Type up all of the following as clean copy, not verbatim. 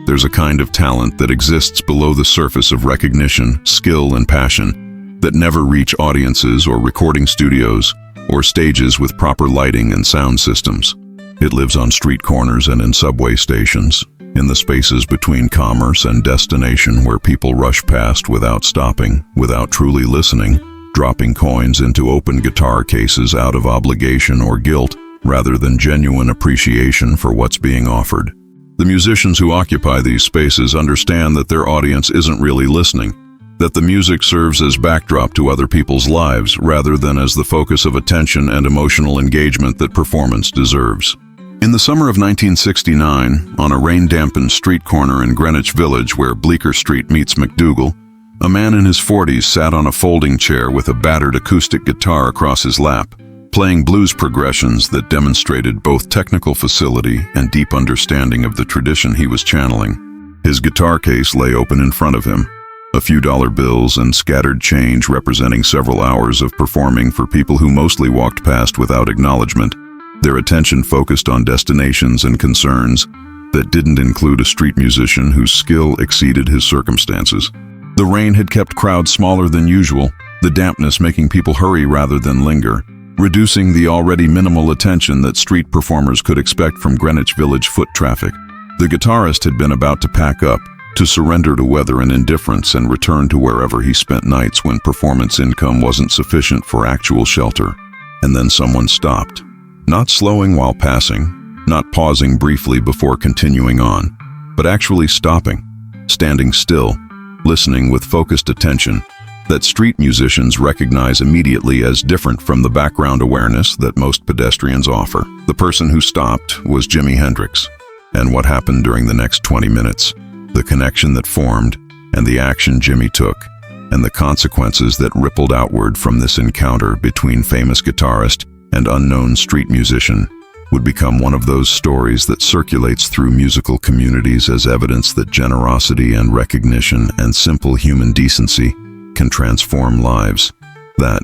There's a kind of talent that exists below the surface of recognition, skill, and passion that never reach audiences or recording studios or stages with proper lighting and sound systems. It lives on street corners and in subway stations, in the spaces between commerce and destination where people rush past without stopping, without truly listening, dropping coins into open guitar cases out of obligation or guilt, rather than genuine appreciation for what's being offered. The musicians who occupy these spaces understand that their audience isn't really listening, that the music serves as backdrop to other people's lives rather than as the focus of attention and emotional engagement that performance deserves. In the summer of 1969, on a rain-dampened street corner in Greenwich Village where Bleecker Street meets McDougal, a man in his 40s sat on a folding chair with a battered acoustic guitar across his lap, playing blues progressions that demonstrated both technical facility and deep understanding of the tradition he was channeling. His guitar case lay open in front of him, a few dollar bills and scattered change representing several hours of performing for people who mostly walked past without acknowledgement, their attention focused on destinations and concerns that didn't include a street musician whose skill exceeded his circumstances. The rain had kept crowds smaller than usual, the dampness making people hurry rather than linger, reducing the already minimal attention that street performers could expect from Greenwich Village foot traffic. The guitarist had been about to pack up, to surrender to weather and indifference and return to wherever he spent nights when performance income wasn't sufficient for actual shelter. And then someone stopped. Not slowing while passing, not pausing briefly before continuing on, but actually stopping, standing still, listening with focused attention that street musicians recognize immediately as different from the background awareness that most pedestrians offer. The person who stopped was Jimi Hendrix, and what happened during the next 20 minutes, the connection that formed, and the action Jimi took, and the consequences that rippled outward from this encounter between famous guitarist and unknown street musician, would become one of those stories that circulates through musical communities as evidence that generosity and recognition and simple human decency can transform lives. That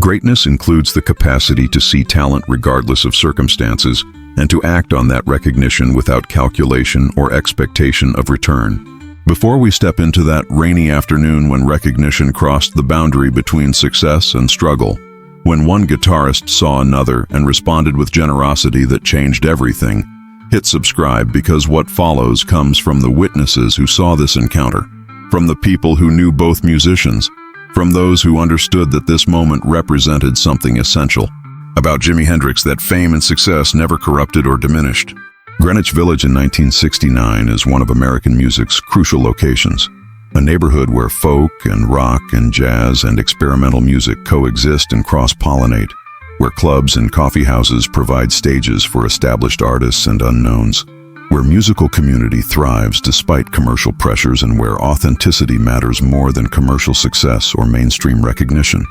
greatness includes the capacity to see talent regardless of circumstances and to act on that recognition without calculation or expectation of return. Before we step into that rainy afternoon when recognition crossed the boundary between success and struggle, when one guitarist saw another and responded with generosity that changed everything, hit subscribe because what follows comes from the witnesses who saw this encounter, from the people who knew both musicians, from those who understood that this moment represented something essential about Jimi Hendrix that fame and success never corrupted or diminished. Greenwich Village in 1969 is one of American music's crucial locations, a neighborhood where folk and rock and jazz and experimental music coexist and cross-pollinate, where clubs and coffee houses provide stages for established artists and unknowns, where musical community thrives despite commercial pressures and where authenticity matters more than commercial success or mainstream recognition.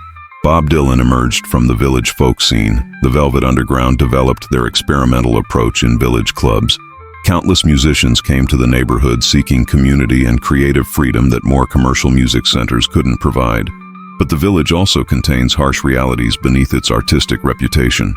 Bob Dylan emerged from the village folk scene. The Velvet Underground developed their experimental approach in village clubs. Countless musicians came to the neighborhood seeking community and creative freedom that more commercial music centers couldn't provide. But the village also contains harsh realities beneath its artistic reputation.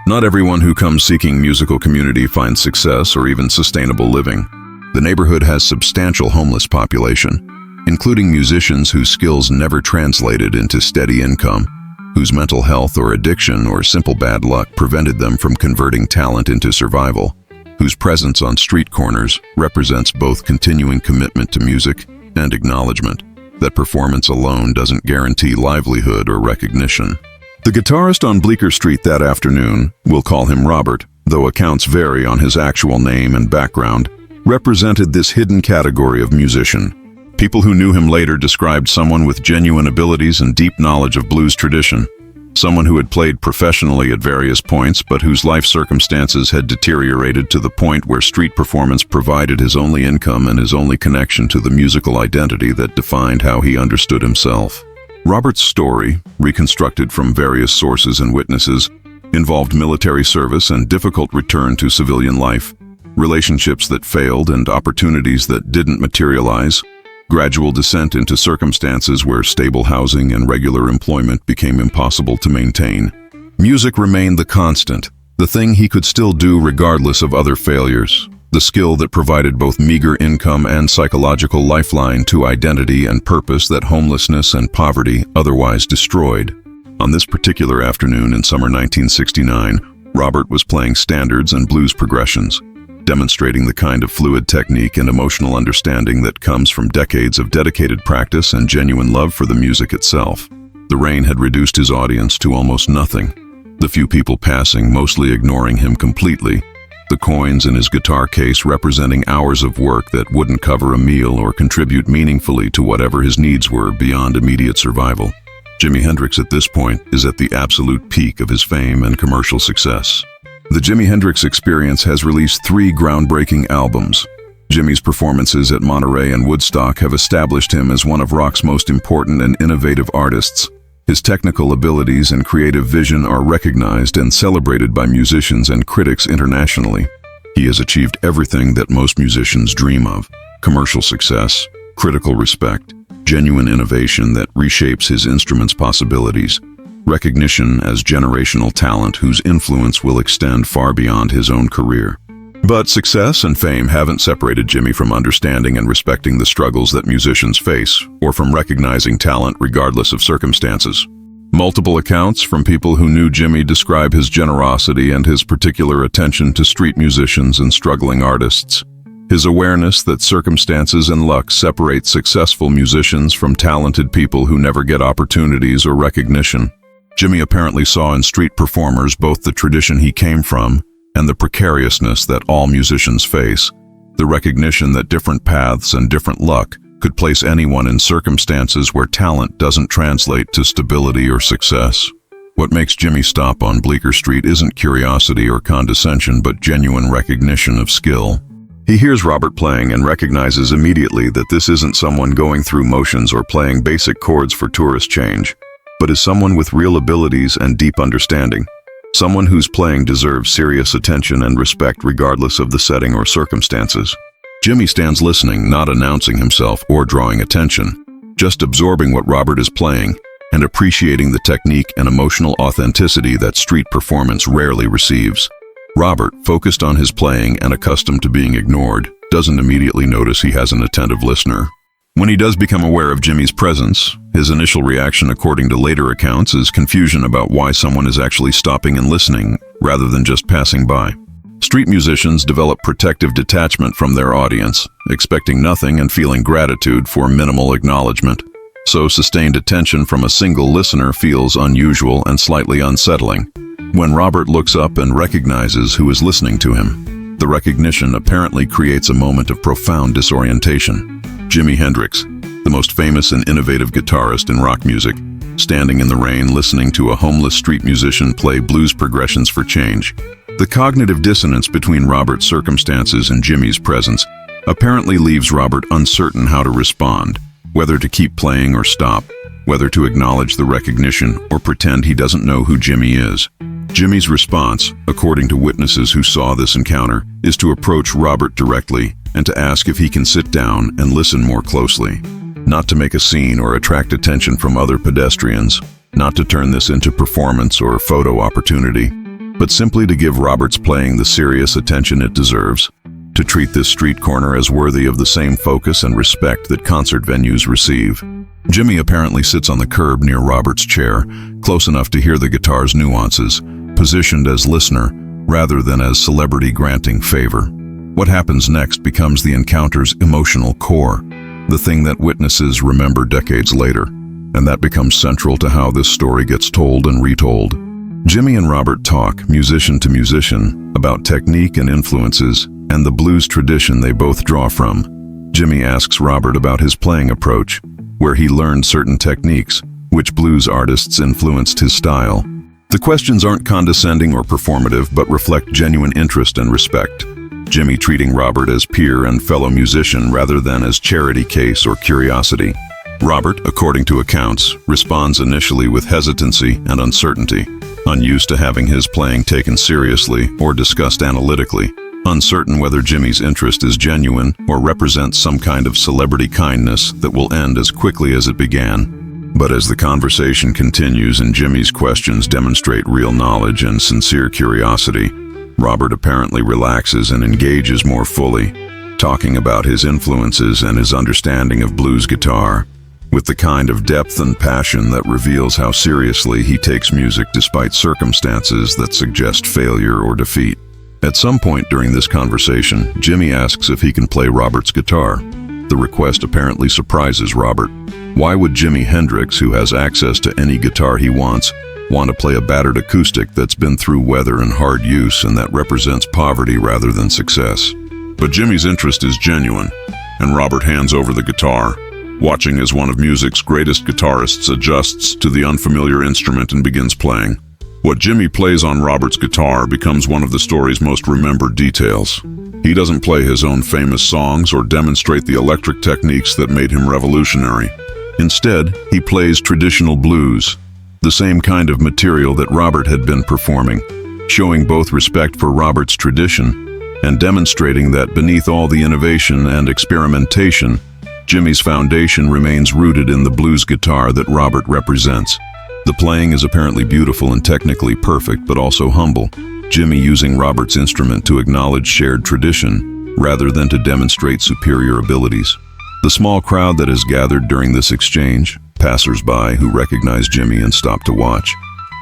Not everyone who comes seeking musical community finds success or even sustainable living. The neighborhood has substantial homeless population, including musicians whose skills never translated into steady income, whose mental health or addiction or simple bad luck prevented them from converting talent into survival, whose presence on street corners represents both continuing commitment to music and acknowledgement that performance alone doesn't guarantee livelihood or recognition. The guitarist on Bleecker Street that afternoon, we'll call him Robert, though accounts vary on his actual name and background, represented this hidden category of musician. People who knew him later described someone with genuine abilities and deep knowledge of blues tradition, someone who had played professionally at various points but whose life circumstances had deteriorated to the point where street performance provided his only income and his only connection to the musical identity that defined how he understood himself. Robert's story, reconstructed from various sources and witnesses, involved military service and difficult return to civilian life, relationships that failed and opportunities that didn't materialize, gradual descent into circumstances where stable housing and regular employment became impossible to maintain. Music remained the constant, the thing he could still do regardless of other failures. the skill that provided both meager income and psychological lifeline to identity and purpose that homelessness and poverty otherwise destroyed. On this particular afternoon in summer 1969, Robert was playing standards and blues progressions, demonstrating the kind of fluid technique and emotional understanding that comes from decades of dedicated practice and genuine love for the music itself. The rain had reduced his audience to almost nothing, the few people passing mostly ignoring him completely, the coins in his guitar case representing hours of work that wouldn't cover a meal or contribute meaningfully to whatever his needs were beyond immediate survival. Jimi Hendrix at this point is at the absolute peak of his fame and commercial success. The Jimi Hendrix Experience has released 3 groundbreaking albums. Jimi's performances at Monterey and Woodstock have established him as one of rock's most important and innovative artists. His technical abilities and creative vision are recognized and celebrated by musicians and critics internationally. He has achieved everything that most musicians dream of: commercial success, critical respect, genuine innovation that reshapes his instrument's possibilities, recognition as generational talent whose influence will extend far beyond his own career. But success and fame haven't separated Jimi from understanding and respecting the struggles that musicians face, or from recognizing talent regardless of circumstances. Multiple accounts from people who knew Jimi describe his generosity and his particular attention to street musicians and struggling artists. His awareness that circumstances and luck separate successful musicians from talented people who never get opportunities or recognition. Jimi apparently saw in street performers both the tradition he came from and the precariousness that all musicians face, the recognition that different paths and different luck could place anyone in circumstances where talent doesn't translate to stability or success. What makes Jimi stop on Bleecker Street isn't curiosity or condescension, but genuine recognition of skill. He hears Robert playing and recognizes immediately that this isn't someone going through motions or playing basic chords for tourist change, but is someone with real abilities and deep understanding. Someone whose playing deserves serious attention and respect regardless of the setting or circumstances. Jimi stands listening, not announcing himself or drawing attention, just absorbing what Robert is playing and appreciating the technique and emotional authenticity that street performance rarely receives. Robert, focused on his playing and accustomed to being ignored, doesn't immediately notice he has an attentive listener. When he does become aware of Jimi's presence, his initial reaction, according to later accounts, is confusion about why someone is actually stopping and listening rather than just passing by. Street musicians develop protective detachment from their audience, expecting nothing and feeling gratitude for minimal acknowledgement. So sustained attention from a single listener feels unusual and slightly unsettling. When Robert looks up and recognizes who is listening to him, the recognition apparently creates a moment of profound disorientation. Jimi Hendrix, the most famous and innovative guitarist in rock music, standing in the rain listening to a homeless street musician play blues progressions for change. The cognitive dissonance between Robert's circumstances and Jimi's presence apparently leaves Robert uncertain how to respond, whether to keep playing or stop, whether to acknowledge the recognition or pretend he doesn't know who Jimi is. Jimi's response, according to witnesses who saw this encounter, is to approach Robert directly and to ask if he can sit down and listen more closely. Not to make a scene or attract attention from other pedestrians, not to turn this into performance or photo opportunity, but simply to give Robert's playing the serious attention it deserves, to treat this street corner as worthy of the same focus and respect that concert venues receive. Jimi apparently sits on the curb near Robert's chair, close enough to hear the guitar's nuances, positioned as listener rather than as celebrity granting favor. What happens next becomes the encounter's emotional core, the thing that witnesses remember decades later, and that becomes central to how this story gets told and retold. Jimi and Robert talk, musician to musician, about technique and influences, and the blues tradition they both draw from. Jimi asks Robert about his playing approach, where he learned certain techniques, which blues artists influenced his style. The questions aren't condescending or performative, but reflect genuine interest and respect. Jimi treating Robert as peer and fellow musician rather than as charity case or curiosity. Robert, according to accounts, responds initially with hesitancy and uncertainty, unused to having his playing taken seriously or discussed analytically, uncertain whether Jimi's interest is genuine or represents some kind of celebrity kindness that will end as quickly as it began. But as the conversation continues and Jimi's questions demonstrate real knowledge and sincere curiosity, Robert apparently relaxes and engages more fully, talking about his influences and his understanding of blues guitar, with the kind of depth and passion that reveals how seriously he takes music despite circumstances that suggest failure or defeat. At some point during this conversation, Jimi asks if he can play Robert's guitar. The request apparently surprises Robert. Why would Jimi Hendrix, who has access to any guitar he wants, want to play a battered acoustic that's been through weather and hard use and that represents poverty rather than success? But Jimi's interest is genuine, and Robert hands over the guitar, watching as one of music's greatest guitarists adjusts to the unfamiliar instrument and begins playing. What Jimi plays on Robert's guitar becomes one of the story's most remembered details. He doesn't play his own famous songs or demonstrate the electric techniques that made him revolutionary. Instead, he plays traditional blues, the same kind of material that Robert had been performing, showing both respect for Robert's tradition and demonstrating that beneath all the innovation and experimentation, Jimi's foundation remains rooted in the blues guitar that Robert represents. The playing is apparently beautiful and technically perfect, but also humble, Jimi using Robert's instrument to acknowledge shared tradition rather than to demonstrate superior abilities. The small crowd that has gathered during this exchange, passers-by who recognize Jimi and stop to watch,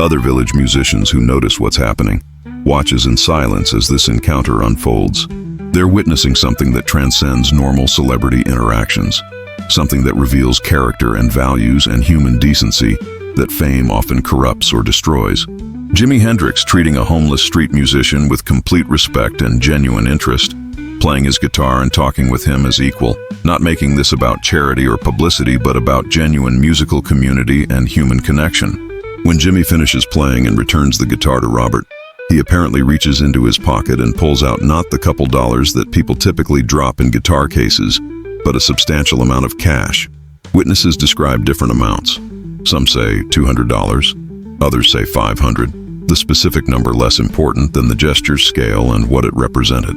other village musicians who notice what's happening, watches in silence as this encounter unfolds. They're witnessing something that transcends normal celebrity interactions, something that reveals character and values and human decency that fame often corrupts or destroys. Jimi Hendrix treating a homeless street musician with complete respect and genuine interest, playing his guitar and talking with him as equal, not making this about charity or publicity, but about genuine musical community and human connection. When Jimi finishes playing and returns the guitar to Robert, he apparently reaches into his pocket and pulls out not the couple dollars that people typically drop in guitar cases, but a substantial amount of cash. Witnesses describe different amounts. Some say $200, others say $500, the specific number less important than the gesture's scale and what it represented.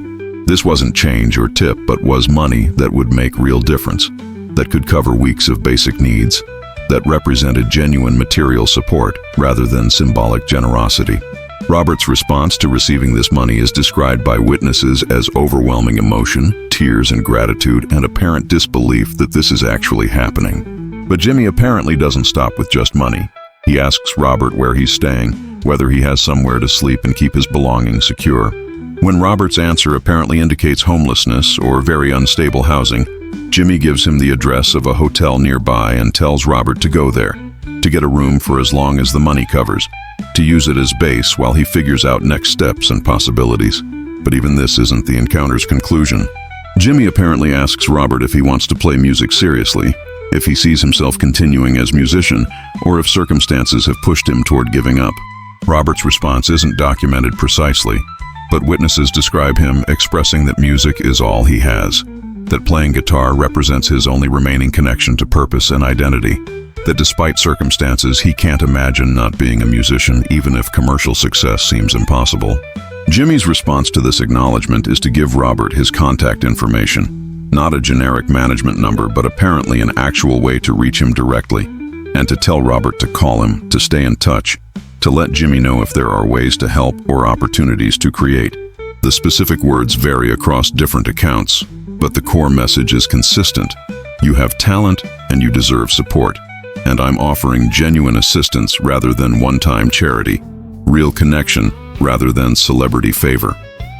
This wasn't change or tip, but was money that would make real difference, that could cover weeks of basic needs, that represented genuine material support rather than symbolic generosity. Robert's response to receiving this money is described by witnesses as overwhelming emotion, tears and gratitude, and apparent disbelief that this is actually happening. But Jimi apparently doesn't stop with just money. He asks Robert where he's staying, whether he has somewhere to sleep and keep his belongings secure. When Robert's answer apparently indicates homelessness or very unstable housing, Jimi gives him the address of a hotel nearby and tells Robert to go there, to get a room for as long as the money covers, to use it as base while he figures out next steps and possibilities. But even this isn't the encounter's conclusion. Jimi apparently asks Robert if he wants to play music seriously, if he sees himself continuing as musician, or if circumstances have pushed him toward giving up. Robert's response isn't documented precisely, but witnesses describe him expressing that music is all he has, that playing guitar represents his only remaining connection to purpose and identity, that despite circumstances he can't imagine not being a musician even if commercial success seems impossible. Jimi's response to this acknowledgement is to give Robert his contact information, not a generic management number, but apparently an actual way to reach him directly, and to tell Robert to call him, to stay in touch, to let Jimi know if there are ways to help or opportunities to create. The specific words vary across different accounts, but the core message is consistent. You have talent and you deserve support, and I'm offering genuine assistance rather than one-time charity, real connection rather than celebrity favor.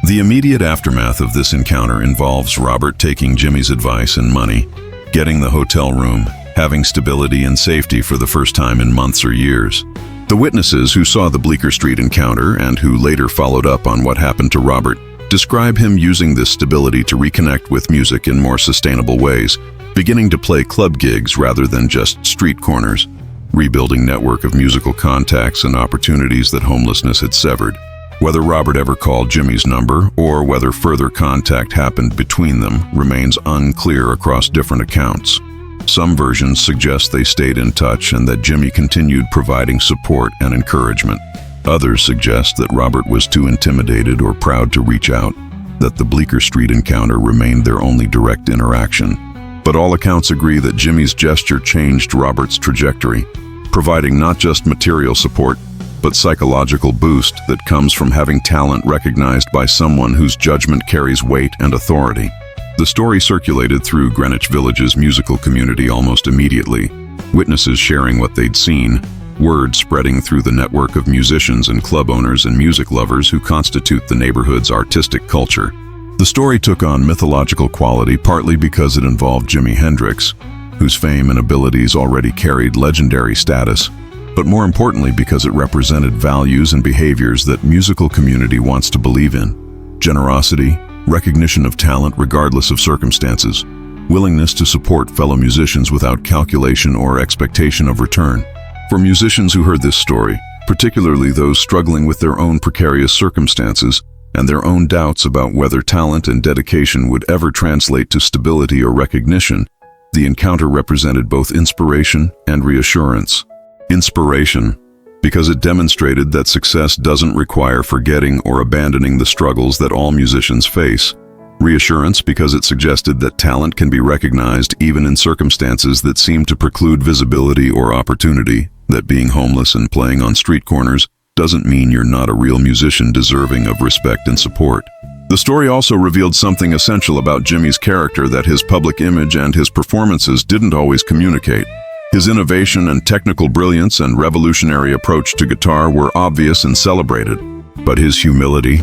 The immediate aftermath of this encounter involves Robert taking Jimi's advice and money, getting the hotel room, having stability and safety for the first time in months or years. The witnesses who saw the Bleecker Street encounter and who later followed up on what happened to Robert describe him using this stability to reconnect with music in more sustainable ways, beginning to play club gigs rather than just street corners, rebuilding network of musical contacts and opportunities that homelessness had severed. Whether Robert ever called Jimi's number or whether further contact happened between them remains unclear across different accounts. Some versions suggest they stayed in touch and that Jimi continued providing support and encouragement. Others suggest that Robert was too intimidated or proud to reach out, that the Bleecker Street encounter remained their only direct interaction. But all accounts agree that Jimi's gesture changed Robert's trajectory, providing not just material support, but psychological boost that comes from having talent recognized by someone whose judgment carries weight and authority. The story circulated through Greenwich Village's musical community almost immediately, witnesses sharing what they'd seen, word spreading through the network of musicians and club owners and music lovers who constitute the neighborhood's artistic culture. The story took on mythological quality partly because it involved Jimi Hendrix, whose fame and abilities already carried legendary status, but more importantly because it represented values and behaviors that musical community wants to believe in: generosity, recognition of talent regardless of circumstances, willingness to support fellow musicians without calculation or expectation of return. For musicians who heard this story, particularly those struggling with their own precarious circumstances and their own doubts about whether talent and dedication would ever translate to stability or recognition, the encounter represented both inspiration and reassurance. Inspiration, because it demonstrated that success doesn't require forgetting or abandoning the struggles that all musicians face. Reassurance, because it suggested that talent can be recognized even in circumstances that seem to preclude visibility or opportunity, that being homeless and playing on street corners doesn't mean you're not a real musician deserving of respect and support. The story also revealed something essential about Jimi's character that his public image and his performances didn't always communicate. His innovation and technical brilliance and revolutionary approach to guitar were obvious and celebrated, but his humility,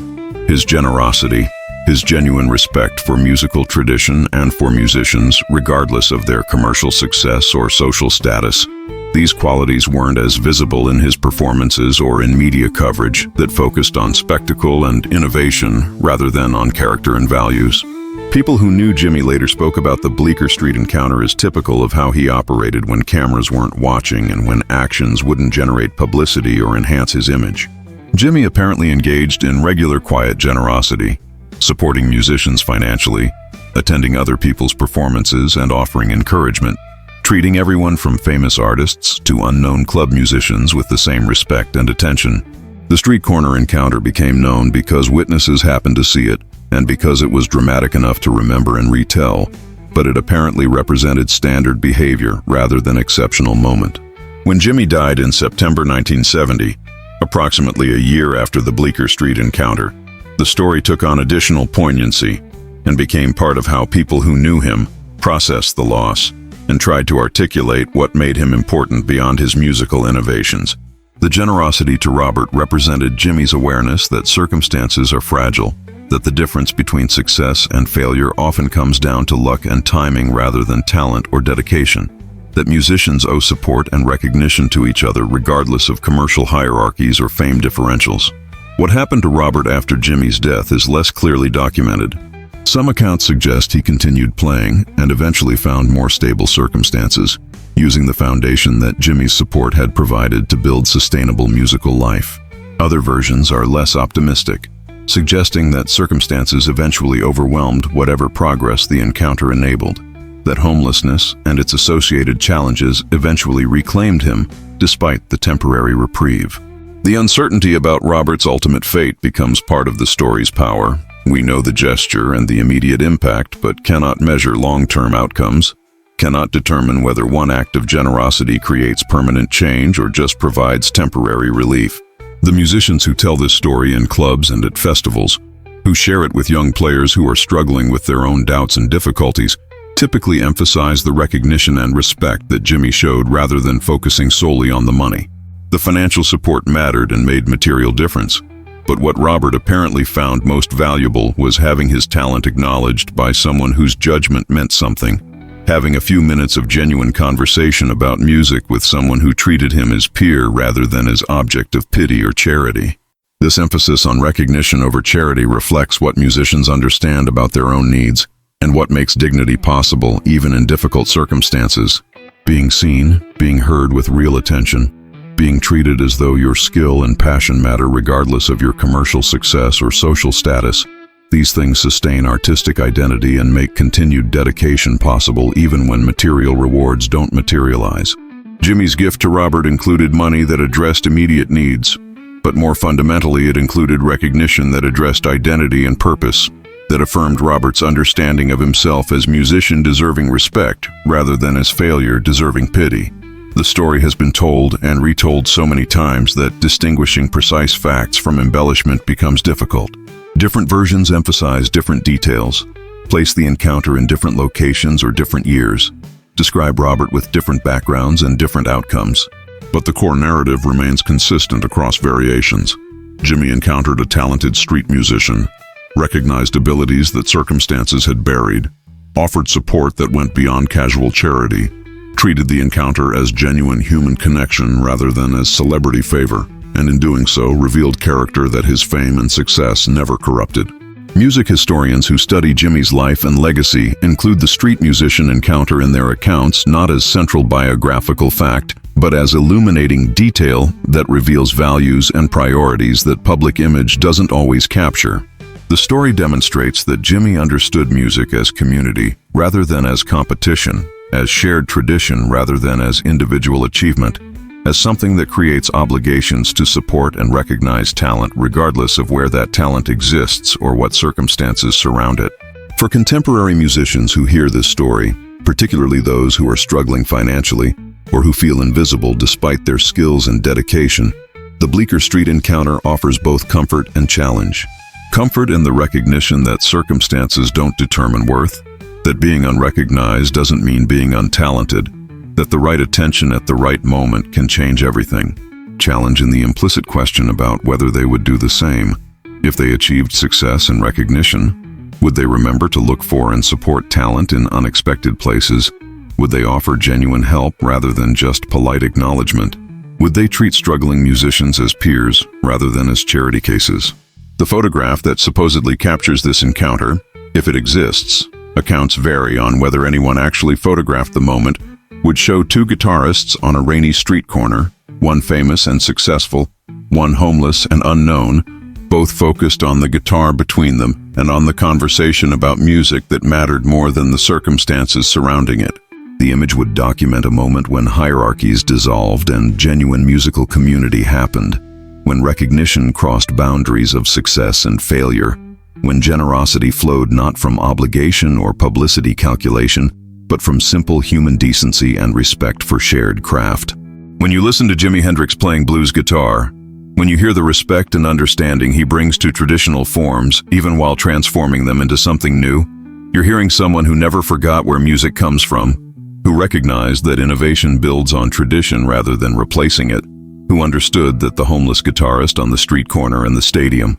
his generosity, his genuine respect for musical tradition and for musicians, regardless of their commercial success or social status, these qualities weren't as visible in his performances or in media coverage that focused on spectacle and innovation rather than on character and values. People who knew Jimi later spoke about the Bleecker Street encounter as typical of how he operated when cameras weren't watching and when actions wouldn't generate publicity or enhance his image. Jimi apparently engaged in regular quiet generosity, supporting musicians financially, attending other people's performances and offering encouragement, treating everyone from famous artists to unknown club musicians with the same respect and attention. The street corner encounter became known because witnesses happened to see it and because it was dramatic enough to remember and retell, but it apparently represented standard behavior rather than exceptional moment. When Jimi died in September 1970, approximately a year after the Bleecker Street encounter, the story took on additional poignancy and became part of how people who knew him processed the loss and tried to articulate what made him important beyond his musical innovations. The generosity to Robert represented Jimi's awareness that circumstances are fragile, that the difference between success and failure often comes down to luck and timing rather than talent or dedication, that musicians owe support and recognition to each other regardless of commercial hierarchies or fame differentials. What happened to Robert after Jimi's death is less clearly documented. Some accounts suggest he continued playing and eventually found more stable circumstances, using the foundation that Jimi's support had provided to build sustainable musical life. Other versions are less optimistic, suggesting that circumstances eventually overwhelmed whatever progress the encounter enabled, that homelessness and its associated challenges eventually reclaimed him despite the temporary reprieve. The uncertainty about Robert's ultimate fate becomes part of the story's power. We know the gesture and the immediate impact, but cannot measure long-term outcomes, cannot determine whether one act of generosity creates permanent change or just provides temporary relief. The musicians who tell this story in clubs and at festivals, who share it with young players who are struggling with their own doubts and difficulties, typically emphasize the recognition and respect that Jimi showed rather than focusing solely on the money. The financial support mattered and made material difference, but what Robert apparently found most valuable was having his talent acknowledged by someone whose judgment meant something, having a few minutes of genuine conversation about music with someone who treated him as peer rather than as object of pity or charity. This emphasis on recognition over charity reflects what musicians understand about their own needs and what makes dignity possible even in difficult circumstances. Being seen, being heard with real attention, being treated as though your skill and passion matter regardless of your commercial success or social status. These things sustain artistic identity and make continued dedication possible even when material rewards don't materialize. Jimi's gift to Robert included money that addressed immediate needs, but more fundamentally it included recognition that addressed identity and purpose, that affirmed Robert's understanding of himself as musician deserving respect rather than as failure deserving pity. The story has been told and retold so many times that distinguishing precise facts from embellishment becomes difficult. Different versions emphasize different details, place the encounter in different locations or different years, describe Robert with different backgrounds and different outcomes. But the core narrative remains consistent across variations. Jimi encountered a talented street musician, recognized abilities that circumstances had buried, offered support that went beyond casual charity, treated the encounter as genuine human connection rather than as celebrity favor, and in doing so revealed character that his fame and success never corrupted. Music historians who study Jimi's life and legacy include the street musician encounter in their accounts not as central biographical fact, but as illuminating detail that reveals values and priorities that public image doesn't always capture. The story demonstrates that Jimi understood music as community rather than as competition, as shared tradition rather than as individual achievement, as something that creates obligations to support and recognize talent regardless of where that talent exists or what circumstances surround it. For contemporary musicians who hear this story, particularly those who are struggling financially or who feel invisible despite their skills and dedication, the Bleecker Street encounter offers both comfort and challenge. Comfort in the recognition that circumstances don't determine worth, that being unrecognized doesn't mean being untalented, that the right attention at the right moment can change everything. Challenge in the implicit question about whether they would do the same. If they achieved success and recognition, would they remember to look for and support talent in unexpected places? Would they offer genuine help rather than just polite acknowledgement? Would they treat struggling musicians as peers rather than as charity cases? The photograph that supposedly captures this encounter, if it exists, accounts vary on whether anyone actually photographed the moment, would show two guitarists on a rainy street corner, one famous and successful, one homeless and unknown, both focused on the guitar between them and on the conversation about music that mattered more than the circumstances surrounding it. The image would document a moment when hierarchies dissolved and genuine musical community happened, when recognition crossed boundaries of success and failure, when generosity flowed not from obligation or publicity calculation, but from simple human decency and respect for shared craft. When you listen to Jimi Hendrix playing blues guitar, when you hear the respect and understanding he brings to traditional forms, even while transforming them into something new, you're hearing someone who never forgot where music comes from, who recognized that innovation builds on tradition rather than replacing it, who understood that the homeless guitarist on the street corner and the stadium,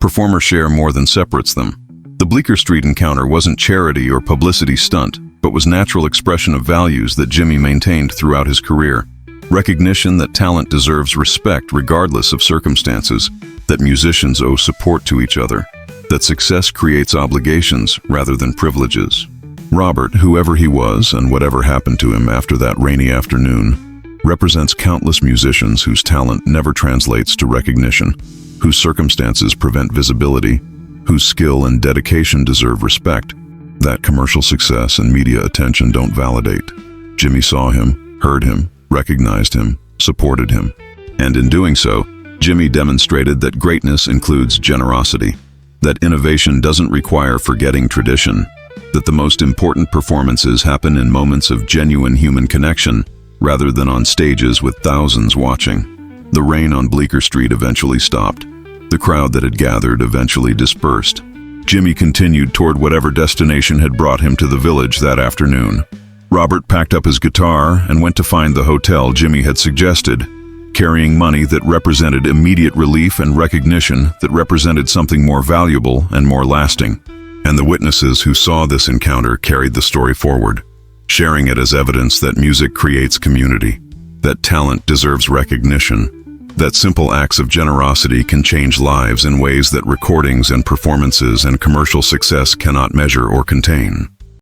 performers share more than separates them. The Bleecker Street encounter wasn't charity or publicity stunt, but was natural expression of values that Jimi maintained throughout his career. Recognition that talent deserves respect regardless of circumstances, that musicians owe support to each other, that success creates obligations rather than privileges. Robert, whoever he was and whatever happened to him after that rainy afternoon, represents countless musicians whose talent never translates to recognition, whose circumstances prevent visibility, whose skill and dedication deserve respect, that commercial success and media attention don't validate. Jimi saw him, heard him, recognized him, supported him. And in doing so, Jimi demonstrated that greatness includes generosity, that innovation doesn't require forgetting tradition, that the most important performances happen in moments of genuine human connection, rather than on stages with thousands watching. The rain on Bleecker Street eventually stopped. The crowd that had gathered eventually dispersed. Jimi continued toward whatever destination had brought him to the village that afternoon. Robert packed up his guitar and went to find the hotel Jimi had suggested, carrying money that represented immediate relief and recognition that represented something more valuable and more lasting. And the witnesses who saw this encounter carried the story forward, sharing it as evidence that music creates community, that talent deserves recognition, that simple acts of generosity can change lives in ways that recordings and performances and commercial success cannot measure or contain.